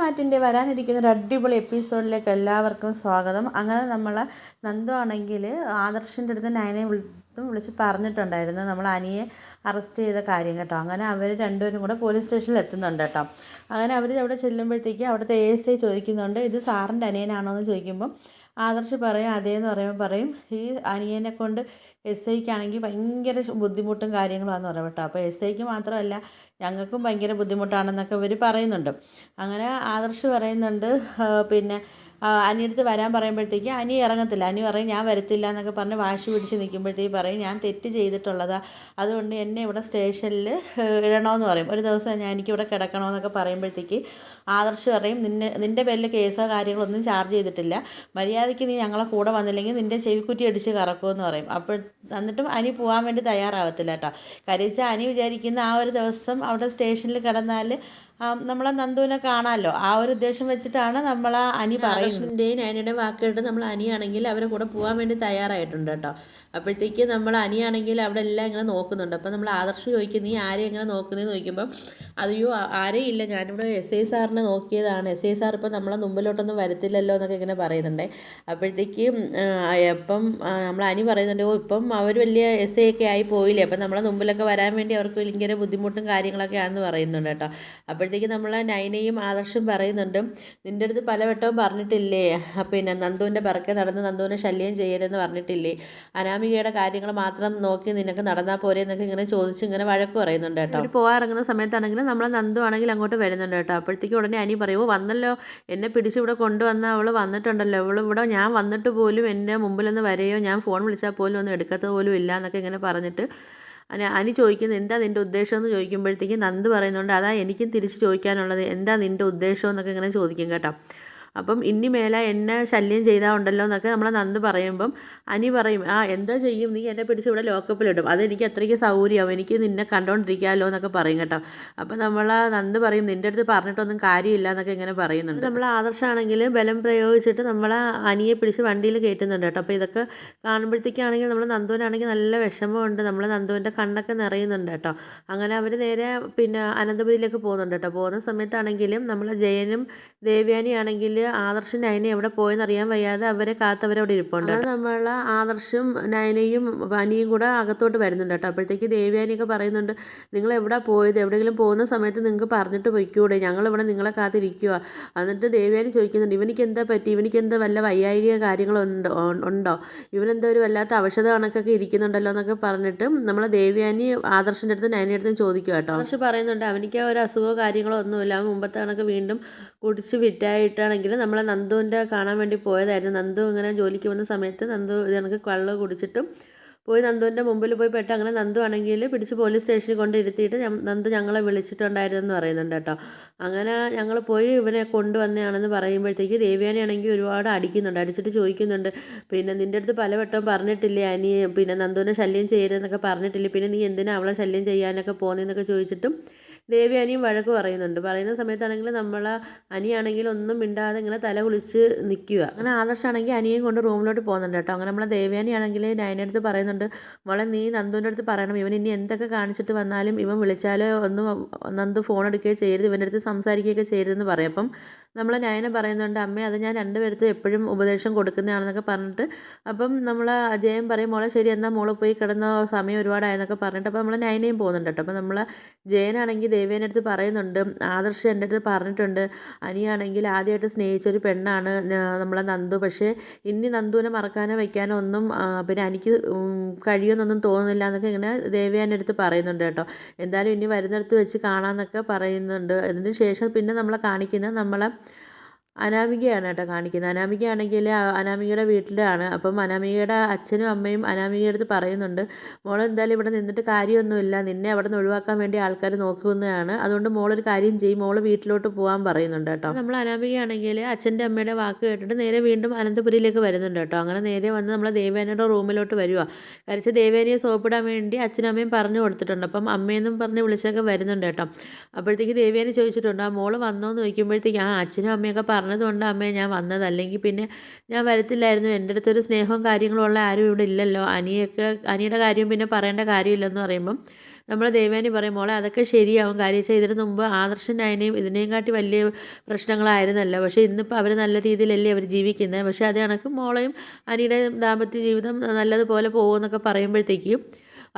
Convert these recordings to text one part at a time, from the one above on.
മാറ്റിൻ്റെ വരാനിരിക്കുന്ന ഒരു അടിപൊളി എപ്പിസോഡിലേക്ക് എല്ലാവർക്കും സ്വാഗതം. അങ്ങനെ നമ്മൾ നന്ദു ആണെങ്കിൽ ആദർശിൻ്റെ അടുത്ത് നയനെ വിളിച്ച് പറഞ്ഞിട്ടുണ്ടായിരുന്നു നമ്മൾ അനിയെ അറസ്റ്റ് ചെയ്ത കാര്യം കേട്ടോ. അങ്ങനെ അവർ രണ്ടുപേരും കൂടെ പോലീസ് സ്റ്റേഷനിൽ എത്തുന്നുണ്ട് കേട്ടോ. അങ്ങനെ അവർ അവിടെ ചെല്ലുമ്പോഴത്തേക്ക് അവിടുത്തെ ASI ചോദിക്കുന്നുണ്ട്, ഇത് സാറിൻ്റെ അനിയനാണോ എന്ന് ചോദിക്കുമ്പം ആദർശ് പറയും അതേന്ന് പറയുമ്പോൾ പറയും ഈ അനിയനെ കൊണ്ട് SIക്കാണെങ്കിൽ ഭയങ്കര ബുദ്ധിമുട്ടും കാര്യങ്ങളുമാണെന്ന് പറയും കേട്ടോ. അപ്പോൾ SIക്ക് മാത്രമല്ല ഞങ്ങൾക്കും ഭയങ്കര ബുദ്ധിമുട്ടാണെന്നൊക്കെ ഇവർ പറയുന്നുണ്ട്. അങ്ങനെ ആദർശ് പറയുന്നുണ്ട് പിന്നെ അനിയടുത്ത് വരാൻ പറയുമ്പോഴത്തേക്ക് അനി ഇറങ്ങത്തില്ല. അനി പറയും ഞാൻ വരത്തില്ല എന്നൊക്കെ പറഞ്ഞ് വാശി പിടിച്ച് നിൽക്കുമ്പോഴത്തേക്ക് പറയും ഞാൻ തെറ്റ് ചെയ്തിട്ടുള്ളതാ, അതുകൊണ്ട് എന്നെ ഇവിടെ സ്റ്റേഷനിൽ ഇടണമെന്ന് പറയും. ഒരു ദിവസം എനിക്കിവിടെ കിടക്കണമെന്നൊക്കെ പറയുമ്പോഴത്തേക്ക് ആദർശ് പറയും നിൻ്റെ പേരിൽ കേസോ കാര്യങ്ങളോ ഒന്നും ചാർജ് ചെയ്തിട്ടില്ല, മര്യാദയ്ക്ക് നീ ഞങ്ങളെ കൂടെ വന്നില്ലെങ്കിൽ നിൻ്റെ ചെവിക്കുറ്റി അടിച്ച് കറക്കുമെന്ന് പറയും. അപ്പോൾ എന്നിട്ടും അനി പോകാൻ വേണ്ടി തയ്യാറാവത്തില്ല കേട്ടോ. കരീച്ച അനി വിചാരിക്കുന്ന ആ ഒരു ദിവസം അവിടെ സ്റ്റേഷനിൽ കിടന്നാൽ നമ്മളെ നന്ദുവിനെ കാണാമല്ലോ, ആ ഒരു ഉദ്ദേശം വെച്ചിട്ടാണ് നമ്മൾ ആ അനി പറയുന്നതിൻ്റെയും നയനയുടെ വാക്കേട്ട് നമ്മൾ അനിയാണെങ്കിൽ അവരെ കൂടെ പോകാൻ വേണ്ടി തയ്യാറായിട്ടുണ്ട് കേട്ടോ. അപ്പോഴത്തേക്ക് നമ്മൾ അനിയാണെങ്കിൽ അവിടെ എല്ലാം ഇങ്ങനെ നോക്കുന്നുണ്ട്. അപ്പോൾ നമ്മൾ ആദർശ് ചോദിക്കും നീ ആരെയും എങ്ങനെ നോക്കുന്നതെന്ന് ചോദിക്കുമ്പം അയ്യോ ആരെയും ഇല്ല, ഞാനിവിടെ SI സാറിനെ നോക്കിയതാണ്, SI സാർ ഇപ്പം നമ്മളെ മുമ്പിലോട്ടൊന്നും വരത്തില്ലല്ലോ എന്നൊക്കെ ഇങ്ങനെ പറയുന്നുണ്ട്. അപ്പോഴത്തേക്കും ഇപ്പം നമ്മൾ അനി പറയുന്നുണ്ട് ഓ ഇപ്പം അവർ വലിയ SI ഒക്കെ ആയി പോയില്ലേ, അപ്പം നമ്മളെ മുമ്പിലൊക്കെ വരാൻ വേണ്ടി അവർക്ക് ഭയങ്കര ബുദ്ധിമുട്ടും കാര്യങ്ങളൊക്കെ ആണെന്ന് പറയുന്നുണ്ട് കേട്ടോ. അപ്പോഴത്തേക്ക് നമ്മൾ നയനയും ആദർശും പറയുന്നുണ്ട് നിൻ്റെ അടുത്ത് പലവട്ടവും പറഞ്ഞിട്ടില്ലേ പിന്നെ നന്ദുവിൻ്റെ പിറക്കെ നടന്ന് നന്ദുവിനെ ശല്യം ചെയ്യരുതെന്ന് പറഞ്ഞിട്ടില്ലേ, അനാമികയുടെ കാര്യങ്ങൾ മാത്രം നോക്കി നിനക്ക് നടന്നാൽ പോരെ എന്നൊക്കെ ഇങ്ങനെ ചോദിച്ച് ഇങ്ങനെ വഴക്ക് പറയുന്നുണ്ട് കേട്ടോ. അവർ പോകാറിറങ്ങുന്ന സമയത്താണെങ്കിൽ നമ്മളെ നന്ദു ആണെങ്കിൽ അങ്ങോട്ട് വരുന്നുണ്ട് കേട്ടോ. അപ്പോഴത്തേക്ക് ഉടനെ അനി പറയുമോ വന്നല്ലോ, എന്നെ പിടിച്ചിവിടെ കൊണ്ടുവന്ന അവൾ വന്നിട്ടുണ്ടല്ലോ, ഇവിടെ ഞാൻ വന്നിട്ട് പോലും എൻ്റെ മുമ്പിലൊന്ന് വരെയോ ഞാൻ ഫോൺ വിളിച്ചാൽ പോലും ഒന്നും എടുക്കത്ത പോലും ഇല്ല എന്നൊക്കെ ഇങ്ങനെ പറഞ്ഞിട്ട് അനി ചോദിക്കുന്നത് എന്താ നിൻ്റെ ഉദ്ദേശം എന്ന് ചോദിക്കുമ്പോഴത്തേക്കും നന്ദു പറയുന്നുണ്ട് അതാ എനിക്കും തിരിച്ച് ചോദിക്കാനുള്ളത്, എന്താ നിൻ്റെ ഉദ്ദേശം എന്നൊക്കെ ഇങ്ങനെ ചോദിക്കും കേട്ടോ. അപ്പം ഇനി മേലെ എന്നെ ശല്യം ചെയ്താൽ ഉണ്ടല്ലോ എന്നൊക്കെ നമ്മളെ നന്ദു പറയുമ്പം അനി പറയും എന്താ ചെയ്യും, നീ എന്നെ പിടിച്ച് ഇവിടെ ലോക്കപ്പിലിടും, അതെനിക്ക് അത്രയ്ക്ക് സൗകര്യമാവും, എനിക്ക് നിന്നെ കണ്ടുകൊണ്ടിരിക്കാമല്ലോ എന്നൊക്കെ പറയും കേട്ടോ. അപ്പം നമ്മൾ നന്ദു പറയും നിൻ്റെ അടുത്ത് പറഞ്ഞിട്ടൊന്നും കാര്യമില്ല എന്നൊക്കെ ഇങ്ങനെ പറയുന്നുണ്ട്. നമ്മൾ ആദർശമാണെങ്കിൽ ബലം പ്രയോഗിച്ചിട്ട് നമ്മളെ അനിയെ പിടിച്ച് വണ്ടിയിൽ കയറ്റുന്നുണ്ട് കേട്ടോ. അപ്പോൾ ഇതൊക്കെ കാണുമ്പോഴത്തേക്കാണെങ്കിൽ നമ്മൾ നന്ദുവിനാണെങ്കിൽ നല്ല വിഷമമുണ്ട്, നമ്മൾ നന്ദുവിൻ്റെ കണ്ണൊക്കെ നിറയുന്നുണ്ട് കേട്ടോ. അങ്ങനെ അവർ നേരെ പിന്നെ അനന്തപുരിയിലേക്ക് പോകുന്നുണ്ട് കേട്ടോ. പോകുന്ന സമയത്താണെങ്കിലും നമ്മളെ ജയനും ദേവ്യാനിയാണെങ്കിൽ ആദർശും നയനയും എവിടെ പോയെന്ന് അറിയാൻ വയ്യാതെ അവരെ കാത്തവരവിടെ ഇരിപ്പുണ്ട്. നമ്മൾ ആദർശും നയനയും അനിയും കൂടെ അകത്തോട്ട് വരുന്നുണ്ട് കേട്ടോ. അപ്പോഴത്തേക്ക് ദേവ്യാനിയൊക്കെ പറയുന്നുണ്ട് നിങ്ങൾ എവിടെ പോയത്, എവിടെയെങ്കിലും പോകുന്ന സമയത്ത് നിങ്ങൾക്ക് പറഞ്ഞിട്ട് പൊയ്ക്കൂടെ, ഞങ്ങളിവിടെ നിങ്ങളെ കാത്തിരിക്കുക. എന്നിട്ട് ദേവ്യാനി ചോദിക്കുന്നുണ്ട് ഇവനിക്ക് എന്താ പറ്റി, ഇവനിക്ക് എന്താ വല്ല വൈകാരിക കാര്യങ്ങളുണ്ടോ, ഇവനെന്താ ഒരു വല്ലാത്ത അവശത കണക്കൊക്കെ ഇരിക്കുന്നുണ്ടല്ലോ എന്നൊക്കെ പറഞ്ഞിട്ട് നമ്മളെ ദേവ്യാനി ആദർശിൻ്റെ അടുത്ത് നയനയുടെ അടുത്തും ചോദിക്കുക കേട്ടോ. ആദർശ് പറയുന്നുണ്ട് അവനിക്ക് ഒരു അസുഖമോ കാര്യങ്ങളോ ഒന്നുമില്ല, അവൻ മുമ്പത്തെ കണക്ക് വീണ്ടും കുടിച്ച് ഫിറ്റായിട്ടാണെങ്കിൽ നമ്മളെ നന്ദുവിൻ്റെ കാണാൻ വേണ്ടി പോയതായിരുന്നു. നന്ദു ഇങ്ങനെ ജോലിക്ക് വന്ന സമയത്ത് നന്ദു ഇത് കണക്ക് കള്ള് കുടിച്ചിട്ടും പോയി നന്ദുവിൻ്റെ മുമ്പിൽ പോയി പെട്ട്, അങ്ങനെ നന്ദു ആണെങ്കിൽ പിടിച്ച് പോലീസ് സ്റ്റേഷനിൽ കൊണ്ട് ഇരുത്തിയിട്ട് നന്ദു ഞങ്ങളെ വിളിച്ചിട്ടുണ്ടായിരുന്നെന്ന് പറയുന്നുണ്ട് കേട്ടോ. അങ്ങനെ ഞങ്ങൾ പോയി ഇവനെ കൊണ്ടുവന്നതാണെന്ന് പറയുമ്പോഴത്തേക്ക് ദേവ്യാനി ആണെങ്കിൽ ഒരുപാട് അടിച്ചിട്ട് ചോദിക്കുന്നുണ്ട് പിന്നെ നിൻ്റെ അടുത്ത് പലവട്ടം പറഞ്ഞിട്ടില്ലേ അനി പിന്നെ നന്ദുവിനെ ശല്യം ചെയ്യരുതെന്നൊക്കെ പറഞ്ഞിട്ടില്ലേ, പിന്നെ നീ എന്തിനാ അവളെ ശല്യം ചെയ്യാനൊക്കെ പോകുന്നതെന്നൊക്കെ ചോദിച്ചിട്ടും ദേവ്യാനിയും വഴക്ക് പറയുന്നുണ്ട്. പറയുന്ന സമയത്താണെങ്കിൽ നമ്മൾ അനിയാണെങ്കിൽ ഒന്നും മിണ്ടാതെ ഇങ്ങനെ തല കുളിച്ച് നിൽക്കുക. അങ്ങനെ ആദർശാണെങ്കിൽ അനിയും കൊണ്ട് റൂമിലോട്ട് പോകുന്നുണ്ട് കേട്ടോ. അങ്ങനെ നമ്മളെ ദേവ്യാനിയാണെങ്കിൽ നയൻ്റെ അടുത്ത് പറയുന്നുണ്ട് മോളെ നീ നന്ദുവിൻ്റെ അടുത്ത് പറയണം, ഇവൻ ഇനി എന്തൊക്കെ കാണിച്ചിട്ട് വന്നാലും ഇവൻ വിളിച്ചാലോ ഒന്നും നന്ദു ഫോൺ എടുക്കുകയോ ചെയ്യരുത്, ഇവൻ്റെ അടുത്ത് സംസാരിക്കുകയൊക്കെ ചെയ്യരുതെന്ന് പറയും. അപ്പം നമ്മൾ നയന പറയുന്നുണ്ട് അമ്മേ അത് ഞാൻ രണ്ടുപേർത്തും എപ്പോഴും ഉപദേശം കൊടുക്കുന്നതാണെന്നൊക്കെ പറഞ്ഞിട്ട് അപ്പം നമ്മൾ ജയം പറയും മോളെ ശരി എന്നാൽ മോള് പോയി കിടന്ന സമയം ഒരുപാടായെന്നൊക്കെ പറഞ്ഞിട്ട് അപ്പോൾ നമ്മൾ നയനയും പോകുന്നുണ്ട് കേട്ടോ. അപ്പോൾ നമ്മൾ ജയനാണെങ്കിൽ ദേവേൻ്റെ അടുത്ത് പറയുന്നുണ്ട് ആദർശ് എൻ്റെ അടുത്ത് പറഞ്ഞിട്ടുണ്ട് അനിയാണെങ്കിൽ ആദ്യമായിട്ട് സ്നേഹിച്ചൊരു പെണ്ണാണ് നമ്മളെ നന്ദു, പക്ഷേ ഇനി നന്ദുവിനെ മറക്കാനോ വയ്ക്കാനോ ഒന്നും പിന്നെ എനിക്ക് കഴിയുമെന്നൊന്നും തോന്നുന്നില്ല എന്നൊക്കെ ഇങ്ങനെ ദേവ്യാൻ്റെ അടുത്ത് പറയുന്നുണ്ട് കേട്ടോ. എന്തായാലും ഇനി വരുന്നിടത്ത് വെച്ച് കാണാമെന്നൊക്കെ പറയുന്നുണ്ട്. അതിന് ശേഷം പിന്നെ നമ്മളെ കാണിക്കുന്നത് നമ്മളെ അനാമികയാണ് കേട്ടോ കാണിക്കുന്നത്. അനാമികയാണെങ്കിൽ അനാമികയുടെ വീട്ടിലാണ്. അപ്പം അനാമികയുടെ അച്ഛനും അമ്മയും അനാമികയുടെ അടുത്ത് പറയുന്നുണ്ട് മോൾ എന്തായാലും ഇവിടെ നിന്നിട്ട് കാര്യമൊന്നുമില്ല, നിന്നെ അവിടെ നിന്ന് ഒഴിവാക്കാൻ വേണ്ടി ആൾക്കാർ നോക്കുന്നതാണ്, അതുകൊണ്ട് മോളൊരു കാര്യം ചെയ്യും, മോൾ വീട്ടിലോട്ട് പോകാൻ പറയുന്നുണ്ട് കേട്ടോ. നമ്മൾ അനാമികയാണെങ്കിൽ അച്ഛൻ്റെ അമ്മയുടെ വാക്ക് കേട്ടിട്ട് നേരെ വീണ്ടും അനന്തപുരിയിലേക്ക് വരുന്നുണ്ട് കേട്ടോ. അങ്ങനെ നേരെ വന്ന് നമ്മളെ ദേവയാനിയുടെ റൂമിലോട്ട് വരിക. കരിച്ച് ദേവയാനിയെ സോപ്പിടാൻ വേണ്ടി അച്ഛനും അമ്മയും പറഞ്ഞു കൊടുത്തിട്ടുണ്ട്. അപ്പം അമ്മയെന്നും പറഞ്ഞ് വിളിച്ചൊക്കെ വരുന്നുണ്ട് കേട്ടോ. അപ്പോഴത്തേക്ക് ദേവയാനി ചോദിച്ചിട്ടുണ്ട് ആ മോള് വന്നോ എന്ന് ചോദിക്കുമ്പോഴത്തേക്ക് അച്ഛനും അമ്മയൊക്കെ പറഞ്ഞതുകൊണ്ട് അമ്മയെ ഞാൻ വന്നത്, അല്ലെങ്കിൽ പിന്നെ ഞാൻ വരത്തില്ലായിരുന്നു, എൻ്റെ അടുത്തൊരു സ്നേഹവും കാര്യങ്ങളും ഉള്ള ആരും ഇവിടെ ഇല്ലല്ലോ, അനിയുടെ കാര്യം പിന്നെ പറയേണ്ട കാര്യമില്ലെന്ന് പറയുമ്പം നമ്മൾ ദേവയാനി പറയും മോളെ അതൊക്കെ ശരിയാവും. കാര്യം വെച്ചാൽ ഇതിന് മുമ്പ് ആദർശൻ നയനയും ഇതിനെയും കാട്ടി വലിയ പ്രശ്നങ്ങളായിരുന്നല്ലോ. പക്ഷേ ഇന്നിപ്പോൾ അവർ നല്ല രീതിയിലല്ലേ അവർ ജീവിക്കുന്നത്. പക്ഷേ അത് കണക്ക് മോളെയും അനിയുടെ ദാമ്പത്യ ജീവിതം നല്ലതുപോലെ പോകുമെന്നൊക്കെ പറയുമ്പോഴത്തേക്കും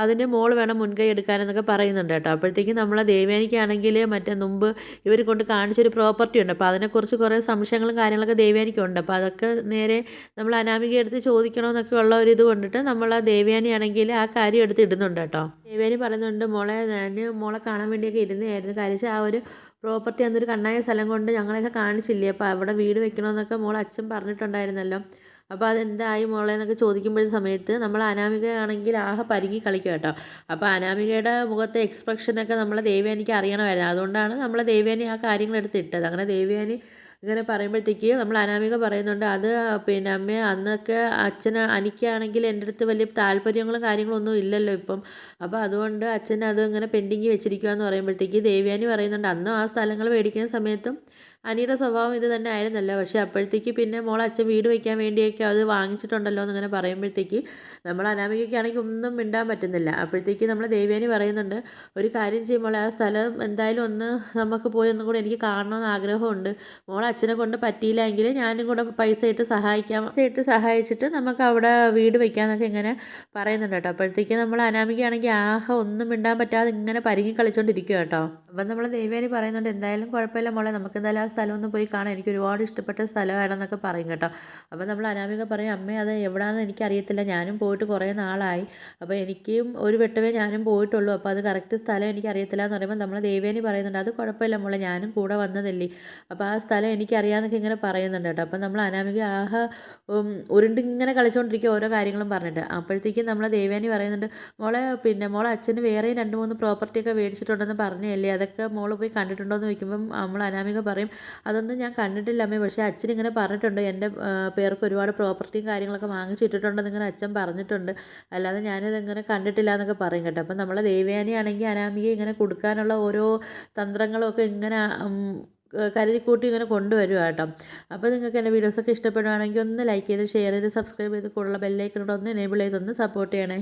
അതിന് മോള് വേണം മുൻകൈ എടുക്കാനെന്നൊക്കെ പറയുന്നുണ്ട് കേട്ടോ. അപ്പോഴത്തേക്കും നമ്മളെ ദേവയാനിക്കാണെങ്കിൽ മറ്റേ മുമ്പ് ഇവർ കൊണ്ട് കാണിച്ചൊരു പ്രോപ്പർട്ടി ഉണ്ട്. അപ്പോൾ അതിനെക്കുറിച്ച് കുറേ സംശയങ്ങളും കാര്യങ്ങളൊക്കെ ദേവയാനിക്കുണ്ട്. അപ്പോൾ അതൊക്കെ നേരെ നമ്മൾ അനാമിക എടുത്ത് ചോദിക്കണമെന്നൊക്കെ ഉള്ള ഒരു ഇത് കൊണ്ടിട്ട് നമ്മൾ ആ ദേവയാനിയാണെങ്കിൽ ആ കാര്യം എടുത്ത് ഇടുന്നുണ്ട് കേട്ടോ. ദേവയാനി പറയുന്നുണ്ട് മോളെ ഞാൻ മോളെ കാണാൻ വേണ്ടിയൊക്കെ ഇരുന്നതായിരുന്നു. കാര്യം ആ ഒരു പ്രോപ്പർട്ടി അന്നൊരു കണ്ണായ സ്ഥലം കൊണ്ട് ഞങ്ങളെയൊക്കെ കാണിച്ചില്ലേ, അപ്പോൾ അവിടെ വീട് വെക്കണമെന്നൊക്കെ മോളെ അച്ഛൻ പറഞ്ഞിട്ടുണ്ടായിരുന്നല്ലോ. അപ്പോൾ അതെന്തായി മോളെ എന്നൊക്കെ ചോദിക്കുമ്പോഴ സമയത്ത് നമ്മൾ അനാമികയാണെങ്കിൽ ആകെ പരുങ്ങി കളിക്കുക കേട്ടോ. അപ്പോൾ അനാമികയുടെ മുഖത്തെ എക്സ്പ്രഷനൊക്കെ നമ്മളെ ദേവയാനിക്ക് അറിയണമായിരുന്നു. അതുകൊണ്ടാണ് നമ്മളെ ദേവയാനി ആ കാര്യങ്ങളെടുത്ത് ഇട്ടത്. അങ്ങനെ ദേവയാനി ഇങ്ങനെ പറയുമ്പോഴത്തേക്ക് നമ്മൾ അനാമിക പറയുന്നുണ്ട് അത് പിന്നെ അമ്മേ അന്നൊക്കെ അനിക്കാണെങ്കിൽ എൻ്റെ അടുത്ത് വലിയ താല്പര്യങ്ങളും കാര്യങ്ങളും ഒന്നും ഇല്ലല്ലോ ഇപ്പം. അപ്പോൾ അതുകൊണ്ട് അച്ഛൻ അത് ഇങ്ങനെ പെൻഡിങ് വെച്ചിരിക്കുക എന്ന് പറയുമ്പോഴത്തേക്ക് ദേവയാനി പറയുന്നുണ്ട് അന്ന് ആ സ്ഥലങ്ങൾ മേടിക്കുന്ന സമയത്തും അനിയുടെ സ്വഭാവം ഇത് തന്നെ ആയിരുന്നല്ലോ. പക്ഷേ അപ്പോഴത്തേക്ക് പിന്നെ മോളെ അച്ഛൻ വീട് വയ്ക്കാൻ വേണ്ടിയൊക്കെ അത് വാങ്ങിച്ചിട്ടുണ്ടല്ലോ എന്നിങ്ങനെ പറയുമ്പോഴത്തേക്ക് നമ്മൾ അനാമികയ്ക്കാണെങ്കിൽ ഒന്നും മിണ്ടാൻ പറ്റുന്നില്ല. അപ്പോഴത്തേക്ക് നമ്മൾ ദേവയാനി പറയുന്നുണ്ട് ഒരു കാര്യം ചെയ്യുമ്പോൾ ആ സ്ഥലം എന്തായാലും ഒന്ന് നമുക്ക് പോയി ഒന്നും കൂടെ എനിക്ക് കാണണമെന്ന് ആഗ്രഹമുണ്ട്. മോളെ അച്ഛനെ കൊണ്ട് പറ്റിയില്ല എങ്കിൽ ഞാനും കൂടെ പൈസ ഇട്ട് സഹായിച്ചിട്ട് നമുക്ക് അവിടെ വീട് വയ്ക്കാമെന്നൊക്കെ ഇങ്ങനെ പറയുന്നുണ്ട് കേട്ടോ. അപ്പോഴത്തേക്ക് നമ്മൾ അനാമികയാണെങ്കിൽ ഒന്നും മിണ്ടാൻ പറ്റാതെ ഇങ്ങനെ പരുങ്ങി കളിച്ചുകൊണ്ടിരിക്കുക കേട്ടോ. അപ്പം നമ്മൾ ദേവയാനി പറയുന്നുണ്ട് എന്തായാലും കുഴപ്പമില്ല മോളെ നമുക്ക് എന്തായാലും ആ സ്ഥലമൊന്നും പോയി കാണാം, എനിക്ക് ഒരുപാട് ഇഷ്ടപ്പെട്ട സ്ഥലമാണെന്നൊക്കെ പറയും കേട്ടോ. അപ്പോൾ നമ്മൾ അനാമിക പറയും അമ്മേ അത് എവിടെയാണെന്ന് എനിക്കറിയത്തില്ല, ഞാനും പോയിട്ട് കുറേ നാളായി, അപ്പോൾ എനിക്കും ഒരു വട്ടമേ ഞാനും പോയിട്ടുള്ളൂ, അപ്പോൾ അത് കറക്റ്റ് സ്ഥലം എനിക്കറിയത്തില്ല എന്ന് പറയുമ്പോൾ നമ്മൾ ദേവയാനി പറയുന്നുണ്ട് അത് കുഴപ്പമില്ല മോളെ ഞാനും കൂടെ വന്നതല്ലേ, അപ്പോൾ ആ സ്ഥലം എനിക്കറിയാമെന്നൊക്കെ ഇങ്ങനെ പറയുന്നുണ്ട് കേട്ടോ. അപ്പം നമ്മൾ അനാമിക ഉരുണ്ടിങ്ങനെ കളിച്ചുകൊണ്ടിരിക്കുക ഓരോ കാര്യങ്ങളും പറഞ്ഞിട്ട്. അപ്പോഴത്തേക്കും നമ്മൾ ദേവയാനി പറയുന്നുണ്ട് മോളെ അച്ഛന് വേറെയും 2-3 പ്രോപ്പർട്ടിയൊക്കെ മേടിച്ചിട്ടുണ്ടെന്ന് പറഞ്ഞതല്ലേ, അതൊക്കെ മോള് പോയി കണ്ടിട്ടുണ്ടോ എന്ന് ചോദിക്കുമ്പം നമ്മൾ അനാമിക പറയും അതൊന്നും ഞാൻ കണ്ടിട്ടില്ല അമ്മേ, പക്ഷേ അച്ഛൻ ഇങ്ങനെ പറഞ്ഞിട്ടുണ്ട് എൻ്റെ പേർക്ക് ഒരുപാട് പ്രോപ്പർട്ടിയും കാര്യങ്ങളൊക്കെ വാങ്ങിച്ചിട്ടിട്ടുണ്ടെന്ന് ഇങ്ങനെ അച്ഛൻ പറഞ്ഞിട്ടുണ്ട്, അല്ലാതെ ഞാനിത് ഇങ്ങനെ കണ്ടിട്ടില്ല എന്നൊക്കെ പറയും കേട്ടോ. അപ്പം നമ്മളെ ദേവയാനിയാണെങ്കിൽ അനാമിക ഇങ്ങനെ കൊടുക്കാനുള്ള ഓരോ തന്ത്രങ്ങളൊക്കെ ഇങ്ങനെ കരുതിക്കൂട്ടി ഇങ്ങനെ കൊണ്ടുവരിക കേട്ടോ. അപ്പോൾ നിങ്ങൾക്ക് എൻ്റെ വീഡിയോസൊക്കെ ഇഷ്ടപ്പെടുകയാണെങ്കിൽ ഒന്ന് ലൈക്ക് ചെയ്ത് ഷെയർ ചെയ്ത് സബ്സ്ക്രൈബ് ചെയ്ത് കൂടുതലുള്ള ബെല്ലൈക്കനോട് ഒന്ന് എനേബിൾ ചെയ്തൊന്ന് സപ്പോർട്ട് ചെയ്യണേ.